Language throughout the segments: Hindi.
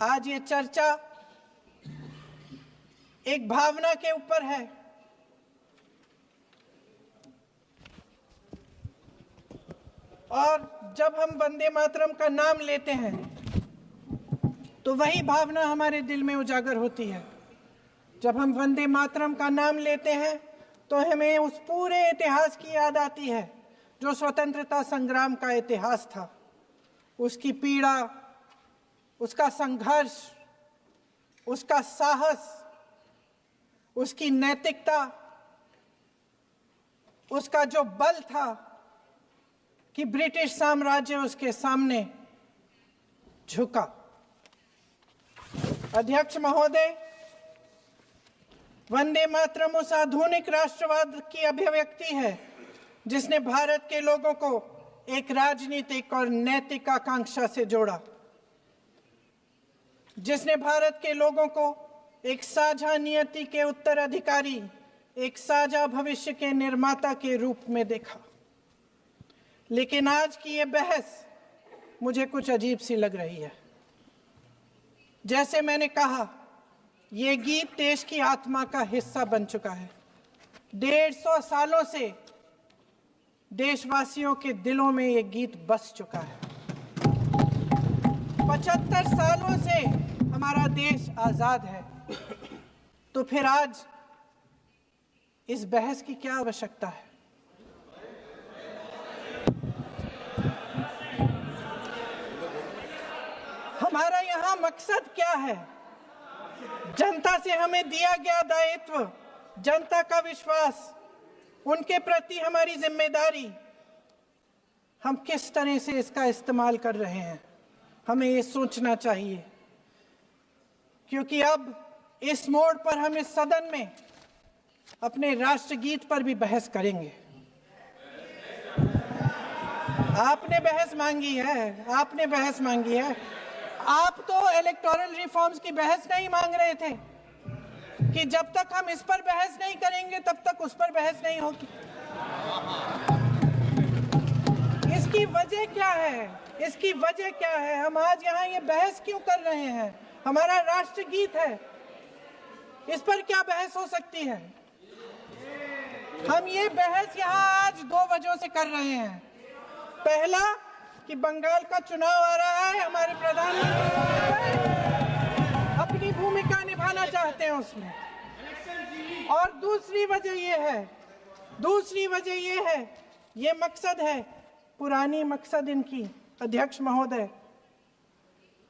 आज ये चर्चा एक भावना के ऊपर है। और जब हम वंदे मातरम का नाम लेते हैं तो वही भावना हमारे दिल में उजागर होती है। जब हम वंदे मातरम का नाम लेते हैं तो हमें उस पूरे इतिहास की याद आती है जो स्वतंत्रता संग्राम का इतिहास था, उसकी पीड़ा, उसका संघर्ष, उसका साहस, उसकी नैतिकता, उसका जो बल था कि ब्रिटिश साम्राज्य उसके सामने झुका। अध्यक्ष महोदय, वंदे मातरम उस आधुनिक राष्ट्रवाद की अभिव्यक्ति है जिसने भारत के लोगों को एक राजनीतिक और नैतिक आकांक्षा से जोड़ा, जिसने भारत के लोगों को एक साझा नियति के उत्तराधिकारी, एक साझा भविष्य के निर्माता के रूप में देखा। लेकिन आज की ये बहस मुझे कुछ अजीब सी लग रही है। जैसे मैंने कहा, ये गीत देश की आत्मा का हिस्सा बन चुका है। 150 सालों से देशवासियों के दिलों में ये गीत बस चुका है। 75 सालों से हमारा देश आजाद है, तो फिर आज इस बहस की क्या आवश्यकता है? हमारा यहाँ मकसद क्या है? जनता से हमें दिया गया दायित्व, जनता का विश्वास, उनके प्रति हमारी जिम्मेदारी, हम किस तरह से इसका इस्तेमाल कर रहे हैं, हमें ये सोचना चाहिए। क्योंकि अब इस मोड़ पर हम इस सदन में अपने राष्ट्रगीत पर भी बहस करेंगे। आपने बहस मांगी है, आपने बहस मांगी है। आप तो इलेक्टोरल रिफॉर्म्स की बहस नहीं मांग रहे थे कि जब तक हम इस पर बहस नहीं करेंगे तब तक उस पर बहस नहीं होगी। इसकी वजह क्या है? इसकी वजह क्या है? हम आज यहाँ ये बहस क्यों कर रहे हैं? हमारा राष्ट्रगीत है, इस पर क्या बहस हो सकती है? हम ये बहस यहाँ आज 2 वजहों से कर रहे हैं। पहला कि बंगाल का चुनाव आ रहा है, हमारे प्रधानमंत्री अपनी भूमिका निभाना चाहते हैं उसमें। और दूसरी वजह ये है, ये मकसद है, पुरानी मकसद इनकी, अध्यक्ष महोदय,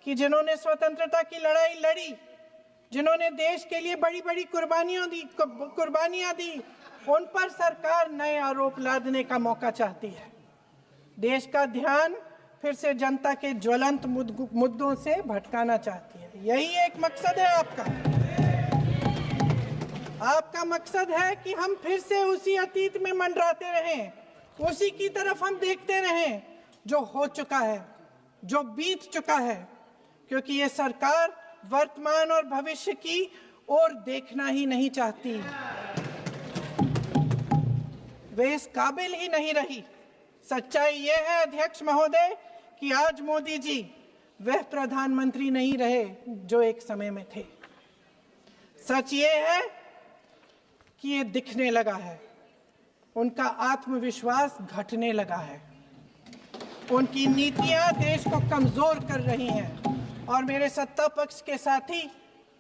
कि जिन्होंने स्वतंत्रता की लड़ाई लड़ी, जिन्होंने देश के लिए बड़ी बड़ी कुर्बानियां दी, उन पर सरकार नए आरोप लादने का मौका चाहती है। देश का ध्यान फिर से जनता के ज्वलंत मुद्दों से भटकाना चाहती है। यही एक मकसद है आपका। आपका मकसद है कि हम फिर से उसी अतीत में मंडराते रहें, उसी की तरफ हम देखते रहें जो हो चुका है, जो बीत चुका है। क्योंकि ये सरकार वर्तमान और भविष्य की ओर देखना ही नहीं चाहती, वे इस काबिल ही नहीं रही। सच्चाई ये है अध्यक्ष महोदय कि आज मोदी जी वह प्रधानमंत्री नहीं रहे जो एक समय में थे। सच ये है कि ये दिखने लगा है, उनका आत्मविश्वास घटने लगा है, उनकी नीतियां देश को कमजोर कर रही हैं। और मेरे सत्ता पक्ष के साथी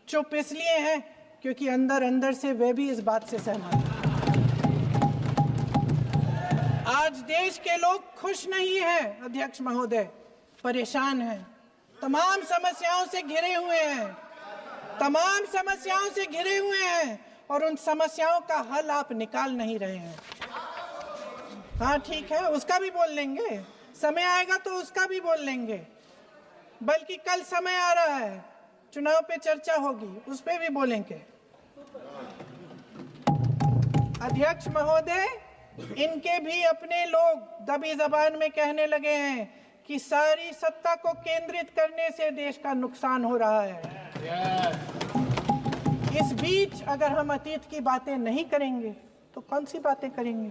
चुप इसलिए हैं क्योंकि अंदर अंदर से वे भी इस बात से सहमत हैं। आज देश के लोग खुश नहीं हैं अध्यक्ष महोदय, परेशान हैं, तमाम समस्याओं से घिरे हुए हैं, और उन समस्याओं का हल आप निकाल नहीं रहे हैं। हाँ ठीक है, उसका भी बोल लेंगे, समय आएगा तो उसका भी बोल लेंगे। बल्कि कल समय आ रहा है, चुनाव पे चर्चा होगी, उस पे भी बोलेंगे। अध्यक्ष महोदय, इनके भी अपने लोग दबी जबान में कहने लगे हैं कि सारी सत्ता को केंद्रित करने से देश का नुकसान हो रहा है। इस बीच अगर हम अतीत की बातें नहीं करेंगे तो कौन सी बातें करेंगे?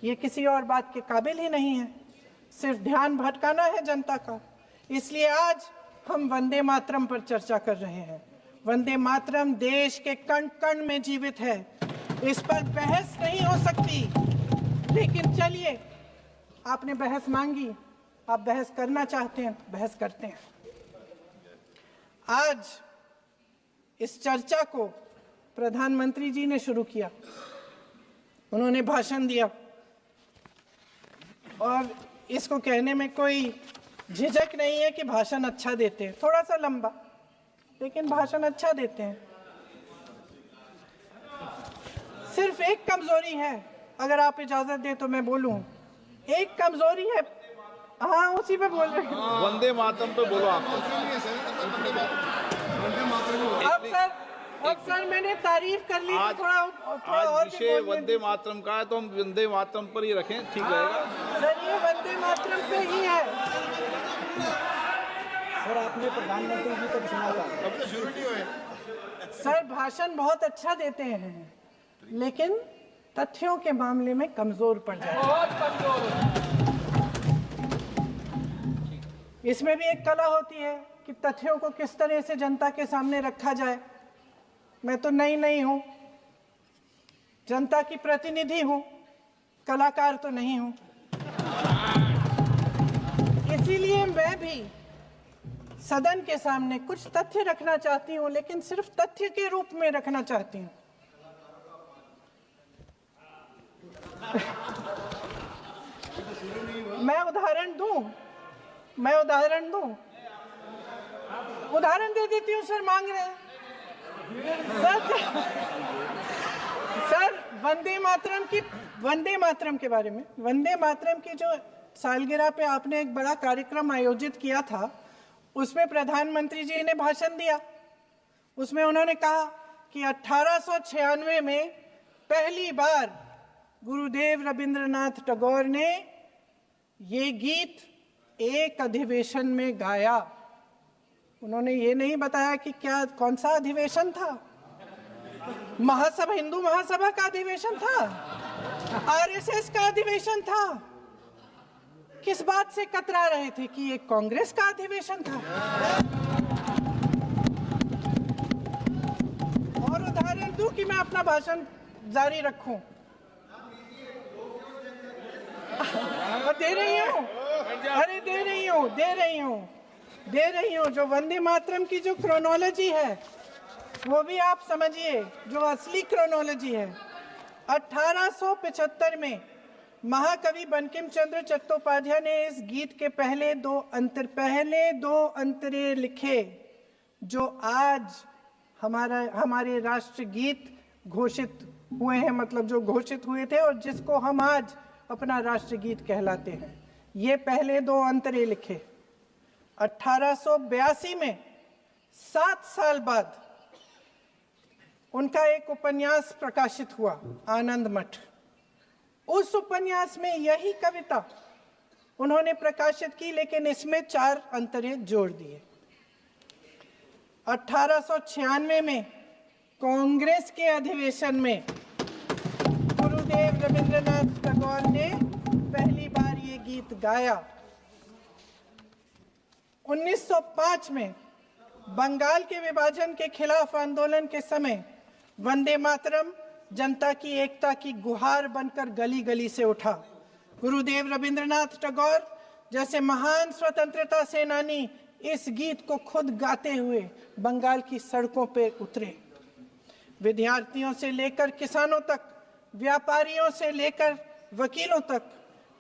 ये किसी और बात के काबिल ही नहीं है, सिर्फ ध्यान भटकाना है जनता का। इसलिए आज हम वंदे मातरम पर चर्चा कर रहे हैं। वंदे मातरम देश के कण कण में जीवित है, इस पर बहस नहीं हो सकती। लेकिन चलिए, आपने बहस मांगी, आप बहस करना चाहते हैं, बहस करते हैं। आज इस चर्चा को प्रधानमंत्री जी ने शुरू किया, उन्होंने भाषण दिया और इसको कहने में कोई झिझक नहीं है कि भाषण अच्छा देते हैं, थोड़ा सा लंबा, लेकिन भाषण अच्छा देते हैं। सिर्फ एक कमजोरी है, अगर आप इजाजत दें तो मैं बोलूं, एक कमजोरी है। हाँ, उसी पे बोल रहे हैं। वंदे मातरम पे बोलो आप। अब सर मैंने तारीफ कर ली, थोड़ा और विषय वंदे मातरम का है तो हम वंदे मातरम पर ही रखें, ठीक रहेगा। सर ये वंदे मातरम पे ही है। सर आपने प्रधानमंत्री जी को सुना था, अब तो शुरू नहीं हुए। सर भाषण बहुत अच्छा देते हैं, लेकिन तथ्यों के मामले में कमजोर पड़ जाते हैं, बहुत कमजोर। इसमें भी एक कला होती है कि तथ्यों को किस तरह से जनता के सामने रखा जाए। मैं तो नहीं हूं, जनता की प्रतिनिधि हूं, कलाकार तो नहीं हूं। इसीलिए मैं भी सदन के सामने कुछ तथ्य रखना चाहती हूं, लेकिन सिर्फ तथ्य के रूप में रखना चाहती हूं। मैं उदाहरण दूं, उदाहरण दे देती हूँ। सर मांग रहे हैं सर वंदे मातरम के बारे में, वंदे मातरम की जो सालगिरह पे आपने एक बड़ा कार्यक्रम आयोजित किया था, उसमें प्रधानमंत्री जी ने भाषण दिया। उसमें उन्होंने कहा कि 1896 में पहली बार गुरुदेव रविंद्रनाथ टैगोर ने ये गीत एक अधिवेशन में गाया। उन्होंने ये नहीं बताया कि कौन सा अधिवेशन था, महासभा, हिंदू महासभा का अधिवेशन था, आरएसएस का अधिवेशन था, किस बात से कतरा रहे थे कि ये कांग्रेस का अधिवेशन था। और उदाहरण दूं कि मैं अपना भाषण जारी रखूं, दे रही हूं। जो वंदे मातरम की जो क्रोनोलॉजी है वो भी आप समझिए, जो असली क्रोनोलॉजी है। 1875 में महाकवि बंकिम चंद्र चट्टोपाध्याय ने इस गीत के पहले दो अंतरे लिखे, जो आज हमारे राष्ट्रगीत घोषित हुए हैं, मतलब जो घोषित हुए थे और जिसको हम आज अपना राष्ट्रगीत कहलाते हैं। ये पहले दो अंतरे लिखे 1882 में। 7 साल बाद उनका एक उपन्यास प्रकाशित हुआ, आनंद मठ। उस उपन्यास में यही कविता उन्होंने प्रकाशित की, लेकिन इसमें 4 अंतरे जोड़ दिए। 1896 में कांग्रेस के अधिवेशन में गुरुदेव रविंद्रनाथ टैगोर ने पहली बार ये गीत गाया। 1905 में बंगाल के विभाजन के खिलाफ आंदोलन के समय वंदे मातरम जनता की एकता की गुहार बनकर गली गली से उठा। गुरुदेव रविंद्रनाथ टैगोर जैसे महान स्वतंत्रता सेनानी इस गीत को खुद गाते हुए बंगाल की सड़कों पर उतरे। विद्यार्थियों से लेकर किसानों तक, व्यापारियों से लेकर वकीलों तक,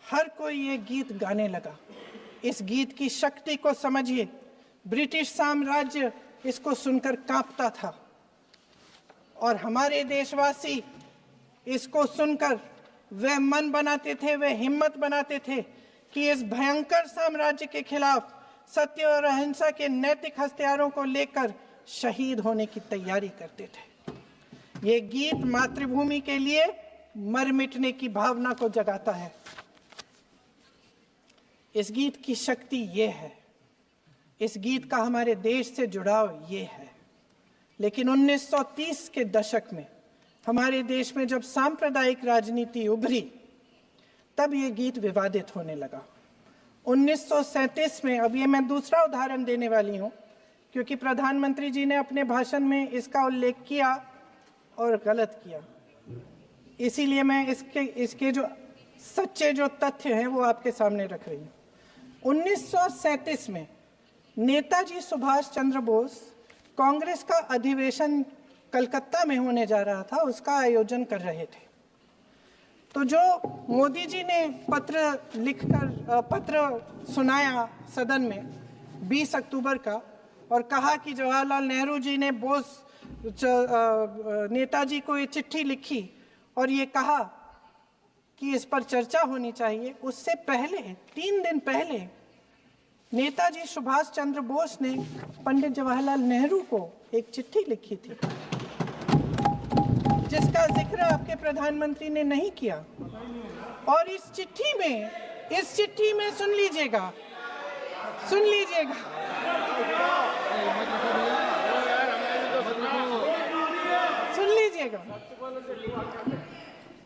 हर कोई ये गीत गाने लगा। इस गीत की शक्ति को समझिए। ब्रिटिश साम्राज्य इसको सुनकर कांपता था और हमारे देशवासी इसको सुनकर वह मन बनाते थे, वह हिम्मत बनाते थे कि इस भयंकर साम्राज्य के खिलाफ सत्य और अहिंसा के नैतिक हथियारों को लेकर शहीद होने की तैयारी करते थे। ये गीत मातृभूमि के लिए मर मिटने की भावना को जगाता है। इस गीत की शक्ति ये है, इस गीत का हमारे देश से जुड़ाव ये है। लेकिन 1930 के दशक में हमारे देश में जब सांप्रदायिक राजनीति उभरी, तब ये गीत विवादित होने लगा 1937 में, अब ये मैं दूसरा उदाहरण देने वाली हूँ क्योंकि प्रधानमंत्री जी ने अपने भाषण में इसका उल्लेख किया और गलत किया, इसीलिए मैं इसके जो सच्चे जो तथ्य हैं वो आपके सामने रख रही हूँ। 1937 में नेताजी सुभाष चंद्र बोस कांग्रेस का अधिवेशन कलकत्ता में होने जा रहा था, उसका आयोजन कर रहे थे। तो जो मोदी जी ने पत्र सुनाया सदन में 20 अक्टूबर का और कहा कि जवाहरलाल नेहरू जी ने नेताजी को ये चिट्ठी लिखी और ये कहा कि इस पर चर्चा होनी चाहिए, उससे पहले 3 दिन पहले नेताजी सुभाष चंद्र बोस ने पंडित जवाहरलाल नेहरू को एक चिट्ठी लिखी थी जिसका जिक्र आपके प्रधानमंत्री ने नहीं किया। और इस चिट्ठी में सुन लीजिएगा,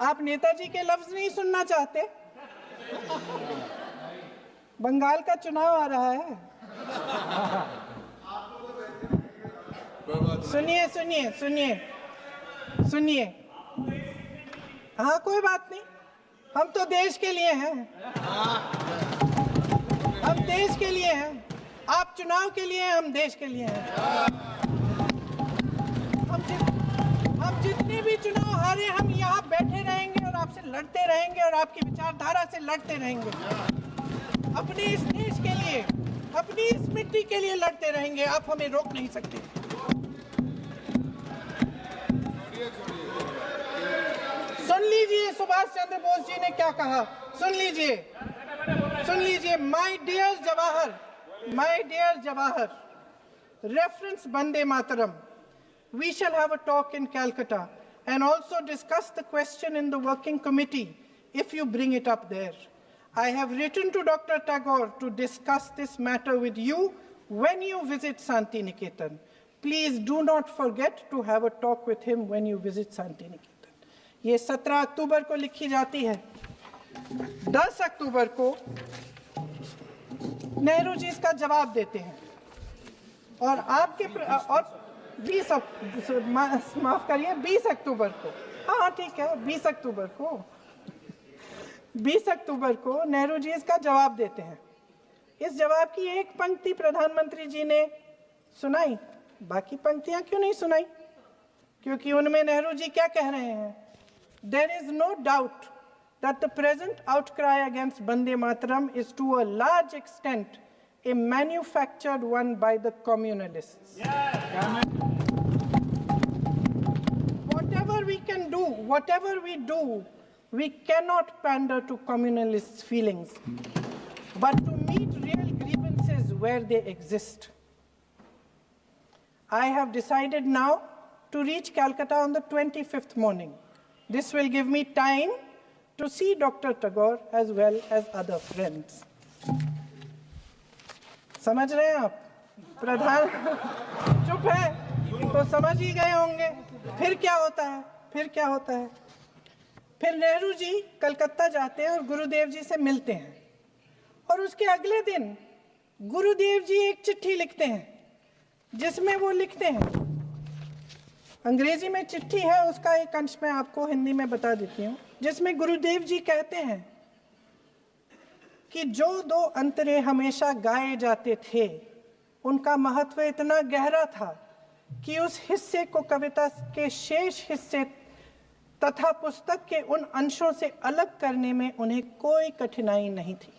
आप नेताजी के लफ्ज नहीं सुनना चाहते? बंगाल का चुनाव आ रहा है, सुनिए। हाँ, कोई बात नहीं, हम तो देश के लिए हैं, हम देश के लिए हैं। आप चुनाव के लिए हैं, हम देश के लिए हैं। हम जितने भी चुनाव हारे, हम यहाँ बैठे रहेंगे और आपसे लड़ते रहेंगे और आपकी विचारधारा से लड़ते रहेंगे। अपने इस देश के लिए, अपनी इस मिट्टी के लिए लड़ते रहेंगे। आप हमें रोक नहीं सकते। सुन लीजिए सुभाष चंद्र बोस जी ने क्या कहा, सुन लीजिए। My dear Jawahar, reference Vande Mataram, we shall have a talk in Calcutta and also discuss the question in the working committee if you bring it up there. I have written to Dr. Tagore to discuss this matter with you when you visit Santi Niketan. Please do not forget to have a talk with him when you visit Santi Niketan. ये 17 अक्टूबर को लिखी जाती है। 10 अक्टूबर को नेहरू जी इसका जवाब देते हैं और आपके और 20 अक्टूबर को, हाँ ठीक है, 20 अक्टूबर को नेहरू जी इसका जवाब देते हैं। इस जवाब की एक पंक्ति प्रधानमंत्री जी ने सुनाई, बाकी पंक्तियां क्यों नहीं सुनाई? क्योंकि उनमें नेहरू जी क्या कह रहे हैं? There is no doubt that the present outcry against Vande Mataram is to a large extent a manufactured one by the communalists. Whatever we do, we cannot pander to communalists' feelings, but to meet real grievances where they exist. I have decided now to reach Calcutta on the 25th morning. This will give me time to see Dr. Tagore as well as other friends. समझ रहे हैं आप? प्रधान चुप है तो समझ ही गए होंगे। फिर क्या होता है? फिर नेहरू जी कलकत्ता जाते हैं और गुरुदेव जी से मिलते हैं और उसके अगले दिन गुरुदेव जी एक चिट्ठी लिखते हैं जिसमें वो लिखते हैं, अंग्रेजी में चिट्ठी है, उसका एक अंश मैं आपको हिंदी में बता देती हूँ, जिसमें गुरुदेव जी कहते हैं कि जो 2 अंतरे हमेशा गाए जाते थे उनका महत्व इतना गहरा था कि उस हिस्से को कविता के शेष हिस्से तथा पुस्तक के उन अंशों से अलग करने में उन्हें कोई कठिनाई नहीं थी।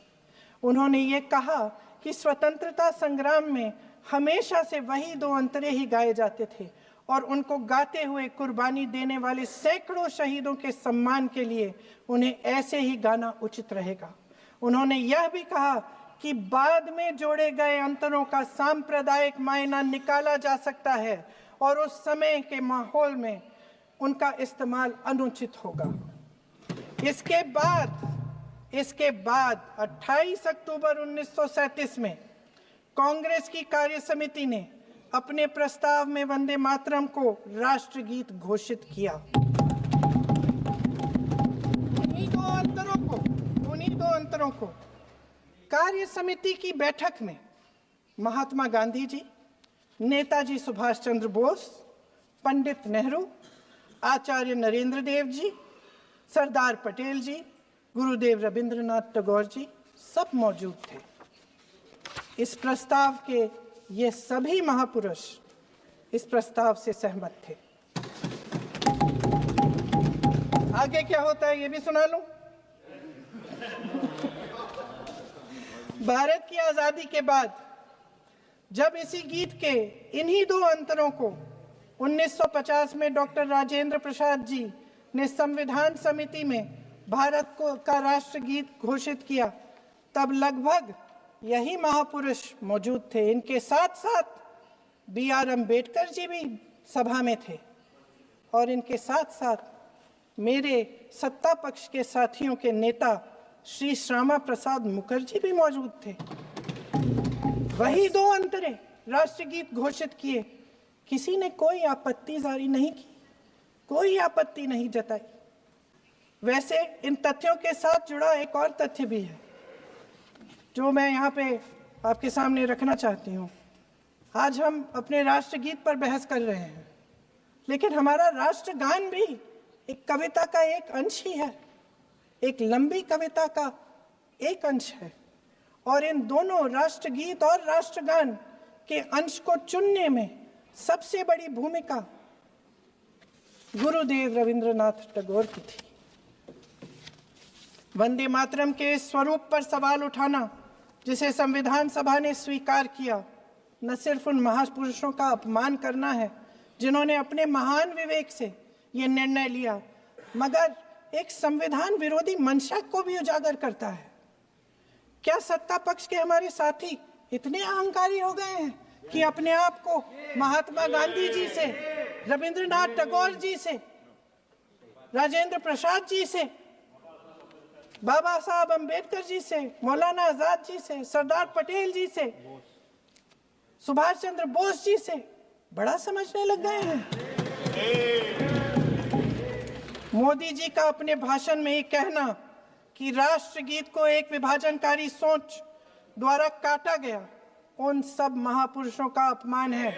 उन्होंने ये कहा कि स्वतंत्रता संग्राम में हमेशा से वही 2 अंतरे ही गाए जाते थे और उनको गाते हुए कुर्बानी देने वाले सैकड़ों शहीदों के सम्मान के लिए उन्हें ऐसे ही गाना उचित रहेगा। उन्होंने यह भी कहा कि बाद में जोड़े गए अंतरों का सांप्रदायिक मायना निकाला जा सकता है और उस समय के माहौल में उनका इस्तेमाल अनुचित होगा। इसके बाद 28 अक्टूबर 1937 में कांग्रेस की कार्य समिति ने अपने प्रस्ताव में वंदे मातरम को राष्ट्रगीत घोषित किया। उन्हीं दो अंतरों को कार्य समिति की बैठक में महात्मा गांधी जी, नेताजी सुभाष चंद्र बोस, पंडित नेहरू, आचार्य नरेंद्र देव जी, सरदार पटेल जी, गुरुदेव रविंद्रनाथ टैगोर जी सब मौजूद थे। इस प्रस्ताव के ये सभी महापुरुष इस प्रस्ताव से सहमत थे। आगे क्या होता है ये भी सुना लूं। भारत की आजादी के बाद जब इसी गीत के इन्हीं दो अंतरों को 1950 में डॉक्टर राजेंद्र प्रसाद जी ने संविधान समिति में भारत का राष्ट्रगीत घोषित किया, तब लगभग यही महापुरुष मौजूद थे। इनके साथ साथ B.R. अम्बेडकर जी भी सभा में थे और इनके साथ साथ मेरे सत्ता पक्ष के साथियों के नेता श्री श्यामा प्रसाद मुखर्जी भी मौजूद थे। वही दो अंतरे राष्ट्रगीत घोषित किए, किसी ने कोई आपत्ति जारी नहीं की, कोई आपत्ति नहीं जताई। वैसे इन तथ्यों के साथ जुड़ा एक और तथ्य भी है जो मैं यहाँ पे आपके सामने रखना चाहती हूँ। आज हम अपने राष्ट्रगीत पर बहस कर रहे हैं, लेकिन हमारा राष्ट्रगान भी एक कविता का एक अंश ही है, एक लंबी कविता का एक अंश है। और इन दोनों राष्ट्रगीत और राष्ट्रगान के अंश को चुनने में सबसे बड़ी भूमिका गुरुदेव रविंद्रनाथ टैगोर की थी। वंदे मातरम के स्वरूप पर सवाल उठाना, जिसे संविधान सभा ने स्वीकार किया, न सिर्फ उन महापुरुषों का अपमान करना है जिन्होंने अपने महान विवेक से ये निर्णय लिया, मगर एक संविधान विरोधी मंशा को भी उजागर करता है। क्या सत्ता पक्ष के हमारे साथी इतने अहंकारी हो गए हैं कि अपने आप को महात्मा गांधी जी से, रविंद्रनाथ टैगोर जी से, राजेंद्र प्रसाद जी से, बाबा साहब अम्बेडकर जी से, मौलाना आजाद जी से, सरदार पटेल जी से, सुभाष चंद्र बोस जी से बड़ा समझने लग गए हैं? मोदी जी का अपने भाषण में ये कहना कि राष्ट्रगीत को एक विभाजनकारी सोच द्वारा काटा गया, उन सब महापुरुषों का अपमान है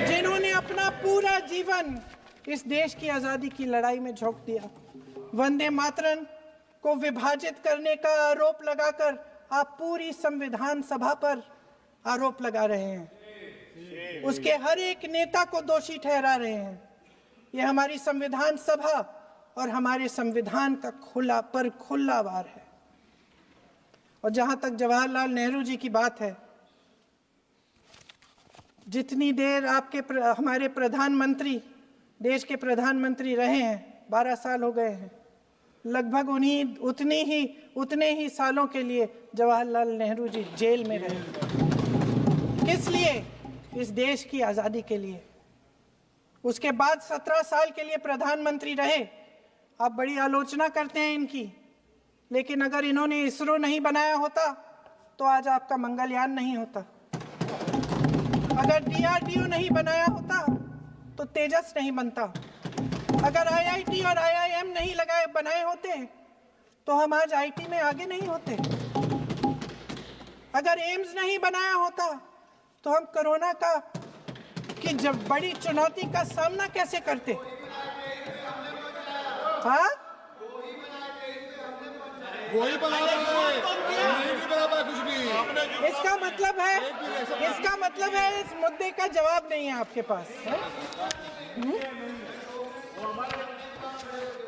जिन्होंने अपना पूरा जीवन इस देश की आजादी की लड़ाई में झोंक दिया। वंदे मातरम को विभाजित करने का आरोप लगाकर आप पूरी संविधान सभा पर आरोप लगा रहे हैं, उसके हर एक नेता को दोषी ठहरा रहे हैं। यह हमारी संविधान सभा और हमारे संविधान का खुला वार है। और जहां तक जवाहरलाल नेहरू जी की बात है, जितनी देर हमारे प्रधानमंत्री देश के प्रधानमंत्री रहे हैं, 12 साल हो गए हैं, लगभग उतने ही सालों के लिए जवाहरलाल नेहरू जी जेल में रहे। किस लिए? इस देश की आजादी के लिए। उसके बाद 17 साल के लिए प्रधानमंत्री रहे। आप बड़ी आलोचना करते हैं इनकी, लेकिन अगर इन्होंने इसरो नहीं बनाया होता तो आज आपका मंगलयान नहीं होता। अगर DRDO नहीं बनाया होता तो तेजस नहीं बनता। अगर IIT और IIM नहीं बनाए होते तो हम आज IT में आगे नहीं होते। अगर एम्स नहीं बनाया होता तो हम कोरोना की जब बड़ी चुनौती का सामना कैसे करते? हाँ, वही बना कुछ भी। इसका मतलब है इस मुद्दे का जवाब नहीं है आपके पास।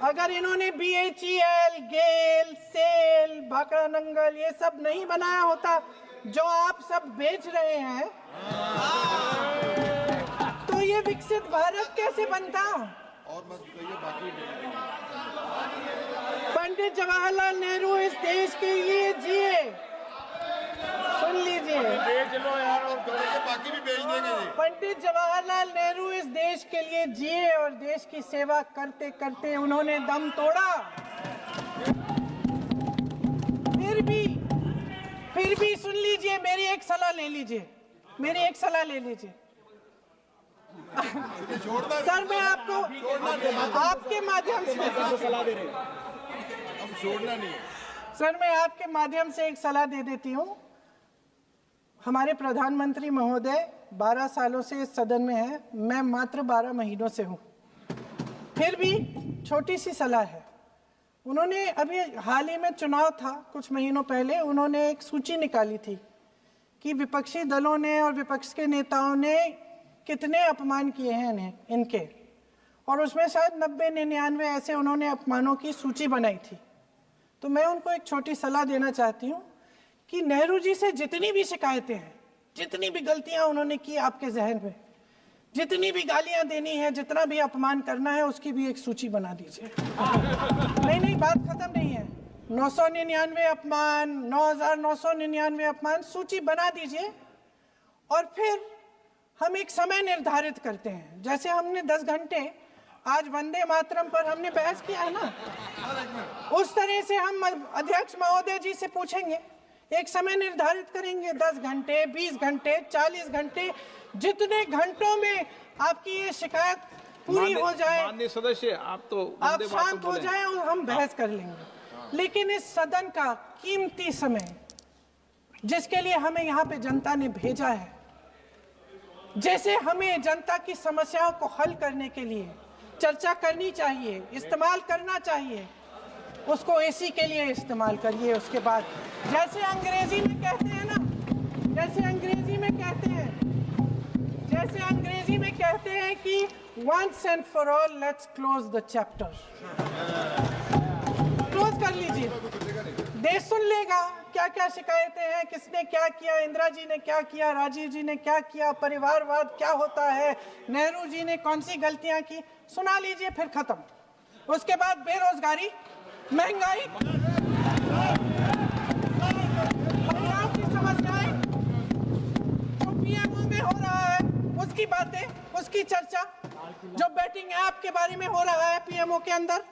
अगर इन्होंने BHEL, गेल, सेल, भाखड़ा नंगल ये सब नहीं बनाया होता जो आप सब बेच रहे हैं, तो ये विकसित भारत कैसे बनता? और मत कहिए बाकी। पंडित जवाहरलाल नेहरू इस देश के लिए जिए। सुन लीजिए, बेच लो यार, और बाकी भी बेच देंगे। पंडित जवाहरलाल नेहरू इस देश के लिए जिए और देश की सेवा करते करते उन्होंने दम तोड़ा। फिर भी सुन लीजिए, मेरी एक सलाह ले लीजिए। सर, मैं आपको आपके माध्यम से सलाह दे रहे हैं, हम छोड़ना नहीं। सर, मैं आपके माध्यम से एक सलाह दे देती हूँ। हमारे प्रधानमंत्री महोदय 12 सालों से इस सदन में हैं, मैं मात्र 12 महीनों से हूँ। फिर भी छोटी सी सलाह है। उन्होंने अभी हाल ही में चुनाव था, कुछ महीनों पहले उन्होंने एक सूची निकाली थी कि विपक्षी दलों ने और विपक्ष के नेताओं ने कितने अपमान किए हैं इनके, और उसमें शायद 90-99 ऐसे उन्होंने अपमानों की सूची बनाई थी। तो मैं उनको एक छोटी सलाह देना चाहती हूँ कि नेहरू जी से जितनी भी शिकायतें हैं, जितनी भी गलतियां उन्होंने की आपके जहन में, जितनी भी गालियां देनी है, जितना भी अपमान करना है, उसकी भी एक सूची बना दीजिए। नहीं, बात खत्म नहीं है। 999 अपमान, 9,999 अपमान, सूची बना दीजिए और फिर हम एक समय निर्धारित करते हैं। जैसे हमने 10 घंटे आज वंदे मातरम पर हमने बहस किया है ना, उस तरह से हम अध्यक्ष महोदय जी से पूछेंगे, एक समय निर्धारित करेंगे, 10 घंटे, 20 घंटे, 40 घंटे, जितने घंटों में आपकी ये शिकायत पूरी हो जाए, माननीय सदस्य आप शांत हो जाए और हम बहस कर लेंगे। लेकिन इस सदन का कीमती समय, जिसके लिए हमें यहाँ पे जनता ने भेजा है, जैसे हमें जनता की समस्याओं को हल करने के लिए चर्चा करनी चाहिए, इस्तेमाल करना चाहिए, उसको एसी के लिए इस्तेमाल करिए। उसके बाद जैसे अंग्रेजी में कहते हैं ना, जैसे अंग्रेजी में कहते हैं कि once and for all let's close the chapter, close कर लीजिए। देश सुन लेगा क्या क्या शिकायतें हैं, किसने क्या किया, इंदिरा जी ने क्या किया, राजीव जी ने क्या किया, परिवारवाद क्या होता है, नेहरू जी ने कौन सी गलतियां की, सुना लीजिए, फिर खत्म। उसके बाद बेरोजगारी, महंगाई, महिलाओं की समस्याएं, जो पीएमओ में हो रहा है उसकी बातें, उसकी चर्चा, जो बैटिंग ऐप के बारे में हो रहा है पीएमओ के अंदर,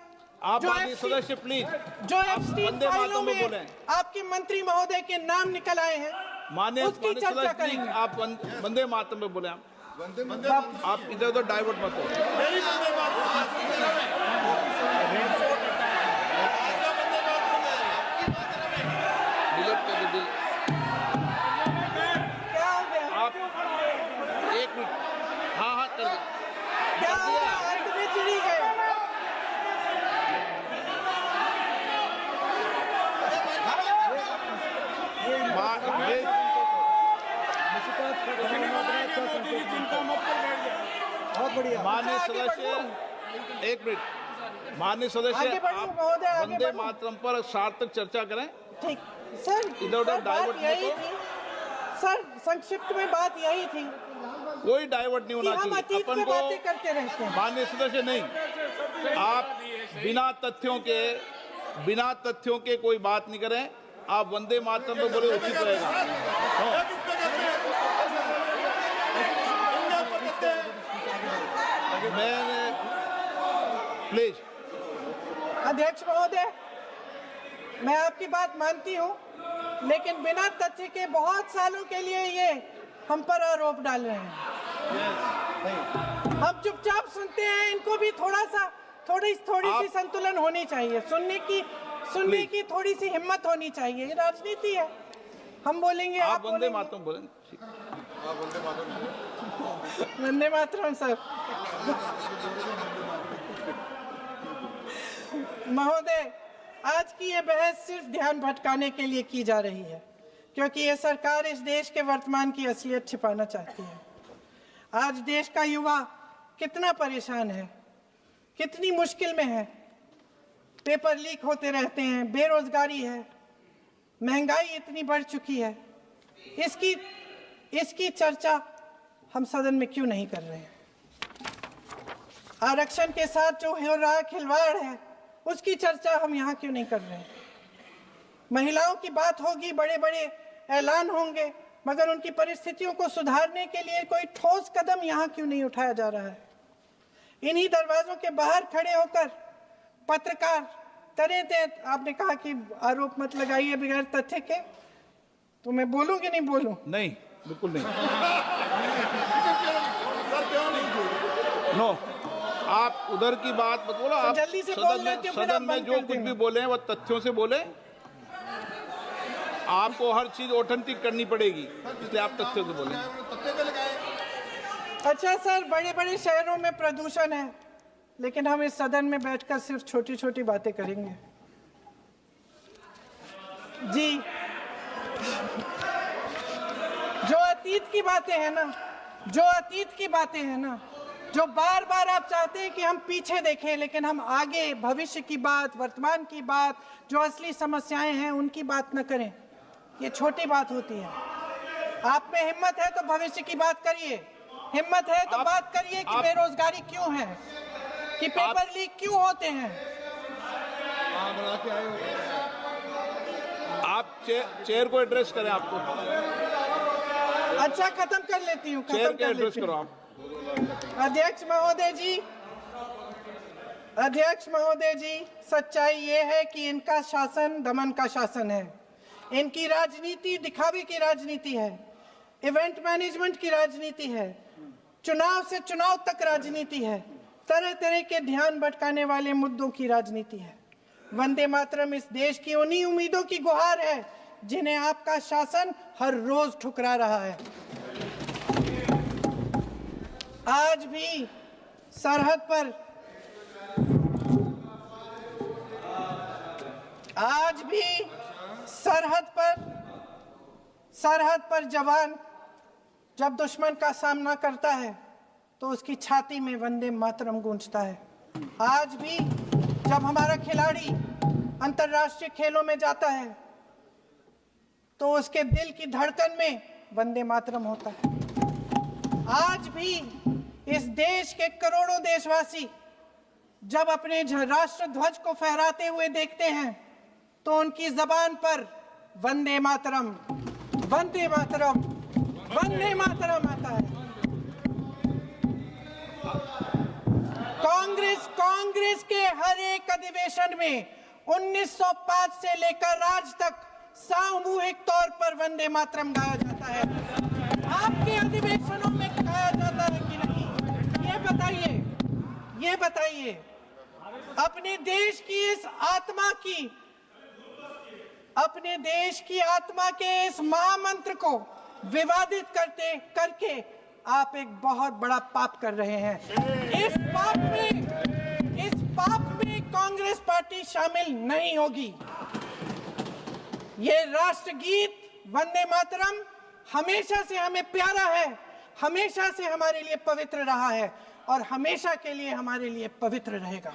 आप सदस्य प्लीज, जो एफस्टीन फाइलों में आपके मंत्री महोदय के नाम निकल आए हैं, उसकी चर्चा करेंगे। आप वंदे मातरम में बोले, आप इधर उधर डाइवर्ट मत हो। क्या हो गया? आप 1 मिनट, हाँ कर दो। क्या हो गया? अंत में चिड़ी गए। बहुत बढ़िया। माननीय सदस्य, 1 मिनट, माननीय सदस्य, आप वंदे मातरम पर सार्थक चर्चा करें। ठीक सर, इधर उधर डाइवर्ट यही थी सर, संक्षिप्त में बात यही थी, कोई डाइवर्ट नहीं होना हम चाहिए अपन को बातें करते रहते हैं। माननीय सदस्य नहीं, आप बिना तथ्यों के कोई बात नहीं करें। आप वंदे मातरम पे बोले उचित रहेगा। मैं प्लीज, अध्यक्ष महोदय, मैं आपकी बात मानती हूँ, लेकिन बिना तथ्य के बहुत सालों के लिए ये हम पर आरोप डाल रहे हैं। हम चुपचाप सुनते हैं, इनको भी थोड़ी सी संतुलन होनी चाहिए, सुनने की थोड़ी सी हिम्मत होनी चाहिए। ये राजनीति है, हम बोलेंगे, आप वंदे मातरम बोलें। वंदे मातरम सर। महोदय, आज की ये बहस सिर्फ ध्यान भटकाने के लिए की जा रही है, क्योंकि ये सरकार इस देश के वर्तमान की असलियत छिपाना चाहती है। आज देश का युवा कितना परेशान है, कितनी मुश्किल में है, पेपर लीक होते रहते हैं, बेरोजगारी है, महंगाई इतनी बढ़ चुकी है। इसकी चर्चा हम सदन में क्यों नहीं कर रहे हैं? आरक्षण के साथ जो हो रहा खिलवाड़ है, उसकी चर्चा हम यहाँ क्यों नहीं कर रहे हैं? महिलाओं की बात होगी, बड़े बड़े ऐलान होंगे, मगर उनकी परिस्थितियों को सुधारने के लिए कोई ठोस कदम यहाँ क्यों नहीं उठाया जा रहा है? इन्हीं दरवाजों के बाहर खड़े होकर पत्रकार तरह आपने कहा कि आरोप मत लगाइए बगैर तथ्य के, तो मैं बोलूं कि नहीं बोलूं? नहीं, बिल्कुल नहीं। नो, आप उधर की बात मत बोलो। आप जल्दी से बोल लेते हो, सदन में जो कुछ भी बोले हैं वो तथ्यों से बोले। आपको हर चीज ऑथेंटिक करनी पड़ेगी, इसलिए आप तथ्य से बोलें। अच्छा सर, बड़े बड़े शहरों में प्रदूषण है, लेकिन हम इस सदन में बैठकर सिर्फ छोटी छोटी बातें करेंगे। जी, जो अतीत की बातें हैं ना, जो अतीत की बातें हैं ना, जो बार बार आप चाहते हैं कि हम पीछे देखें, लेकिन हम आगे भविष्य की बात, वर्तमान की बात, जो असली समस्याएं हैं उनकी बात न करें, ये छोटी बात होती है। आप में हिम्मत है तो भविष्य की बात करिए, हिम्मत है तो बात करिए कि बेरोजगारी क्यों है, कि पेपर लीक क्यों होते हैं। आप चेयर को एड्रेस करें। आपको अच्छा, खत्म कर लेती हूँ, चेयर के एड्रेस करो आप। अध्यक्ष महोदय जी, सच्चाई ये है कि इनका शासन दमन का शासन है। इनकी राजनीति दिखावे की राजनीति है, इवेंट मैनेजमेंट की राजनीति है, चुनाव से चुनाव तक राजनीति है, तरह तरह के ध्यान भटकाने वाले मुद्दों की राजनीति है। वंदे मातरम इस देश की उन्हीं उम्मीदों की गुहार है जिन्हें आपका शासन हर रोज ठुकरा रहा है। आज भी सरहद पर जवान जब दुश्मन का सामना करता है तो उसकी छाती में वंदे मातरम गूंजता है। आज भी जब हमारा खिलाड़ी अंतर्राष्ट्रीय खेलों में जाता है तो उसके दिल की धड़कन में वंदे मातरम होता है। आज भी इस देश के करोड़ों देशवासी जब अपने राष्ट्र ध्वज को फहराते हुए देखते हैं तो उनकी जबान पर वंदे मातरम, वंदे मातरम, वंदे मातरम आता है। कांग्रेस के हर एक अधिवेशन में 1905 से लेकर आज तक सामूहिक तौर पर वंदे मातरम गाया जाता है। आपके अधिवेशनों में गाया जाता है कि नहीं, ये बताइए। अपने देश की आत्मा के इस महामंत्र को विवादित करके आप एक बहुत बड़ा पाप कर रहे हैं। इस पाप में कांग्रेस पार्टी शामिल नहीं होगी। ये राष्ट्रगीत वंदे मातरम हमेशा से हमें प्यारा है, हमेशा से हमारे लिए पवित्र रहा है और हमेशा के लिए हमारे लिए पवित्र रहेगा।